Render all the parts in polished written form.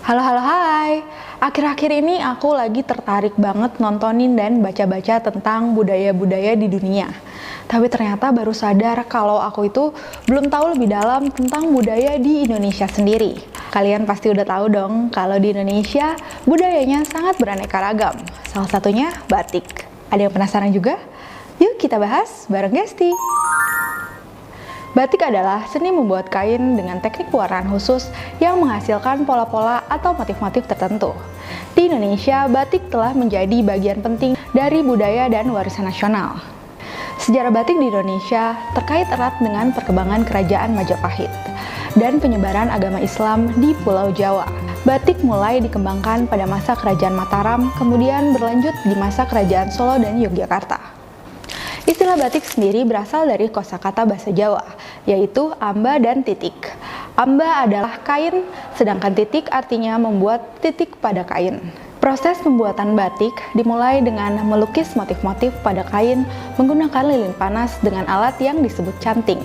Halo, hai. Akhir-akhir ini aku lagi tertarik banget nontonin dan baca-baca tentang budaya-budaya di dunia. Tapi ternyata baru sadar kalau aku itu belum tahu lebih dalam tentang budaya di Indonesia sendiri. Kalian pasti udah tahu dong kalau di Indonesia budayanya sangat beraneka ragam. Salah satunya batik. Ada yang penasaran juga? Yuk kita bahas bareng Gesti. Batik adalah seni membuat kain dengan teknik pewarnaan khusus yang menghasilkan pola-pola atau motif-motif tertentu. Di Indonesia, batik telah menjadi bagian penting dari budaya dan warisan nasional. Sejarah batik di Indonesia terkait erat dengan perkembangan kerajaan Majapahit dan penyebaran agama Islam di Pulau Jawa. Batik mulai dikembangkan pada masa Kerajaan Mataram, kemudian berlanjut di masa Kerajaan Solo dan Yogyakarta. Istilah batik sendiri berasal dari kosakata bahasa Jawa, yaitu amba dan titik. Amba adalah kain, sedangkan titik artinya membuat titik pada kain. Proses pembuatan batik dimulai dengan melukis motif-motif pada kain menggunakan lilin panas dengan alat yang disebut canting.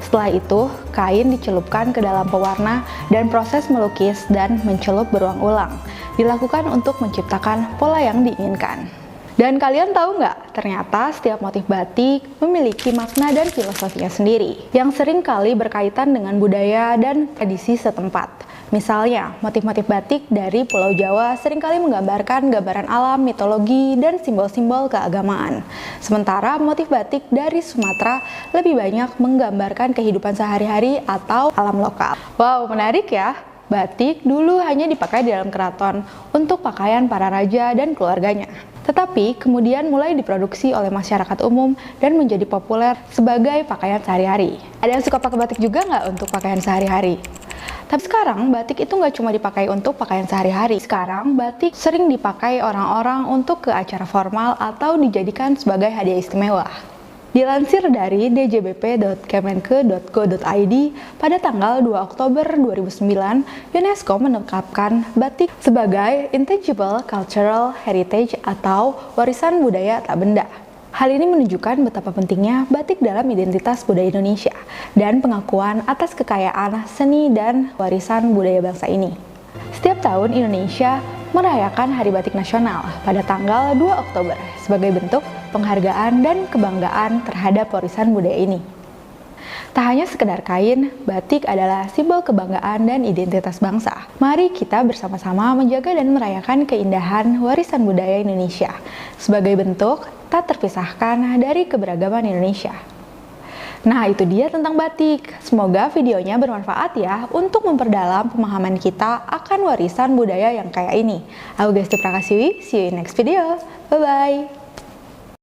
Setelah itu, kain dicelupkan ke dalam pewarna dan proses melukis dan mencelup berulang-ulang dilakukan untuk menciptakan pola yang diinginkan. Dan kalian tahu nggak, ternyata setiap motif batik memiliki makna dan filosofinya sendiri, yang sering kali berkaitan dengan budaya dan tradisi setempat. Misalnya, motif-motif batik dari Pulau Jawa seringkali menggambarkan gambaran alam, mitologi, dan simbol-simbol keagamaan. Sementara motif batik dari Sumatera lebih banyak menggambarkan kehidupan sehari-hari atau alam lokal. Wow, menarik ya! Batik dulu hanya dipakai di dalam keraton untuk pakaian para raja dan keluarganya. Tetapi kemudian mulai diproduksi oleh masyarakat umum dan menjadi populer sebagai pakaian sehari-hari. Ada yang suka pakai batik juga nggak untuk pakaian sehari-hari? Tapi sekarang batik itu nggak cuma dipakai untuk pakaian sehari-hari. Sekarang batik sering dipakai orang-orang untuk ke acara formal atau dijadikan sebagai hadiah istimewa. Dilansir dari djbp.kemenke.go.id, pada tanggal 2 Oktober 2009, UNESCO menetapkan batik sebagai Intangible Cultural Heritage atau warisan budaya tak benda. Hal ini menunjukkan betapa pentingnya batik dalam identitas budaya Indonesia dan pengakuan atas kekayaan seni dan warisan budaya bangsa ini. Setiap tahun Indonesia merayakan Hari Batik Nasional pada tanggal 2 Oktober sebagai bentuk penghargaan dan kebanggaan terhadap warisan budaya ini. Tak hanya sekedar kain, batik adalah simbol kebanggaan dan identitas bangsa. Mari kita bersama-sama menjaga dan merayakan keindahan warisan budaya Indonesia sebagai bentuk tak terpisahkan dari keberagaman Indonesia. Nah, itu dia tentang batik. Semoga videonya bermanfaat ya untuk memperdalam pemahaman kita akan warisan budaya yang kayak ini. Aku Gesti Prakasih, see you in next video. Bye-bye.